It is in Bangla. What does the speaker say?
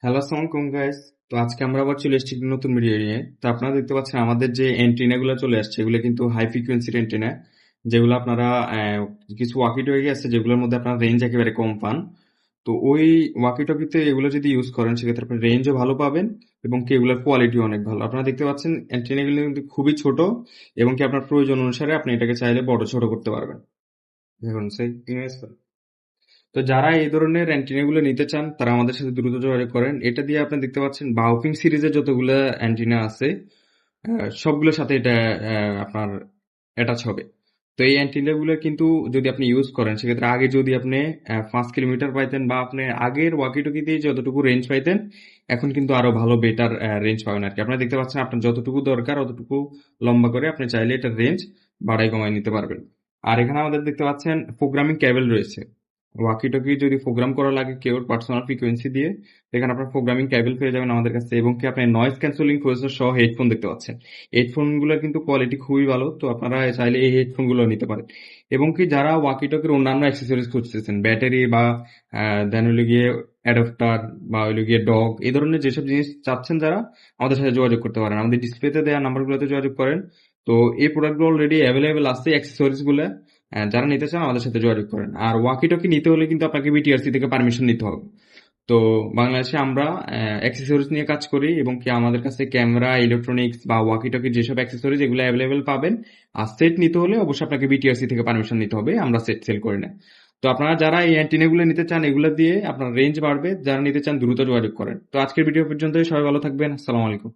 হ্যালো, আসসালামু আলাইকুম গাইস। তো আজকে আমরা আবার চলে এসেছি একটি নতুন ভিডিও নিয়ে। তো আপনারা দেখতে পাচ্ছেন আমাদের যে অ্যান্টেনা গুলো চলে আসছে এগুলো কিন্তু হাই ফ্রিকোয়েন্সির অ্যান্টেনা, যেগুলো আপনারা কিছু ওয়াকি টকি আছে যেগুলোর মধ্যে আপনারা রেঞ্জ একেবারে কম পান। তো ওই ওয়াকি টকিতে এগুলো যদি ইউজ করেন সেক্ষেত্রে আপনি রেঞ্জও ভালো পাবেন এবং কি এগুলোর কোয়ালিটিও অনেক ভালো। আপনারা দেখতে পাচ্ছেন অ্যান্টেনা গুলো কিন্তু খুবই ছোট এবং কি আপনার প্রয়োজন অনুসারে আপনি এটাকে চাইলে বড় ছোট করতে পারবেন। দেখুন সেই তো যারা এই ধরনের অ্যান্টেনা গুলো নিতে চান তারা আমাদের সাথে দ্রুত যোগাযোগ করেন। এটা দিয়ে আপনি দেখতে পাচ্ছেন বাওপিং সিরিজের যতগুলো অ্যান্টেনা আছে সবগুলোর সাথে এটা আপনার অ্যাটাচ হবে। তো এই অ্যান্টেনা গুলো কিন্তু যদি আপনি ইউজ করেন সেক্ষেত্রে আগে যদি আপনি 5 কিলোমিটার পাইতেন বা আপনি আগের ওয়াকিটকি দিয়ে যতটুকু রেঞ্জ পাইতেন এখন কিন্তু আরো ভালো বেটার রেঞ্জ পাবেন আর কি। আপনারা দেখতে পাচ্ছেন আপনার যতটুকু দরকার অতটুকু লম্বা করে আপনি চাইলে এটার রেঞ্জ বাড়াই কমায় নিতে পারবেন। আর এখানে আমাদের দেখতে পাচ্ছেন প্রোগ্রামিং ক্যাবেল রয়েছে। ওয়াকি-টকি যদি প্রোগ্রাম করা লাগে কেউ পার্সোনাল ফ্রিকোয়েন্সি দিয়ে, এখানে আপনার প্রোগ্রামিং ক্যাবেল পেয়ে যাবেন আমাদের কাছে এবং কি আপনি নয়েজ ক্যান্সেলিং প্রসেসর সহ হেডফোন দেখতে পাচ্ছেন। হেডফোনগুলো কিন্তু কোয়ালিটি খুবই ভালো, তো আপনারা চাইলে এই হেডফোনগুলো নিতে পারেন। এবং কি যারা ওয়াকি-টকির অন্যান্য অ্যাক্সেসরিজ খুঁজতেছেন, ব্যাটারি বা দেন হইলো গিয়ে অ্যাডাপ্টার বা হইলো গিয়ে ডক, এই ধরনের যেসব জিনিস চাচ্ছেন যারা আমাদের সাথে যোগাযোগ করতে পারেন। আমাদের ডিসপ্লেতে দেওয়া নাম্বারগুলোতে যোগাযোগ করেন। তো এই প্রোডাক্টগুলো অলরেডি অ্যাভেলেবেল আছে অ্যাক্সেসরিজ গুলো। যারা নিতে চান আমাদের সাথে যোগাযোগ করেন। আর ওয়াকি টকি নিতে হলে কিন্তু আপনাকে বিটিআরসি থেকে পারমিশন নিতে হবে। তো বাংলাদেশে আমরা অ্যাক্সেসরিজ নিয়ে কাজ করি এবং কি আমাদের কাছে ক্যামেরা, ইলেকট্রনিক্স বা ওয়াকি টকির যেসব অ্যাক্সেসরিজ এগুলো অ্যাভেলেবেল পাবেন। আর সেট নিতে হলে অবশ্যই আপনাকে বিটিআরসি থেকে পারমিশন নিতে হবে, আমরা সেট সেল করি না। তো আপনারা যারা এই অ্যান্টিনাগুলো নিতে চান এগুলো দিয়ে আপনার রেঞ্জ বাড়বে, যারা নিতে চান দ্রুত যোগাযোগ করেন। তো আজকের ভিডিও পর্যন্ত, সবাই ভালো থাকবেন। আসসালামু আলাইকুম।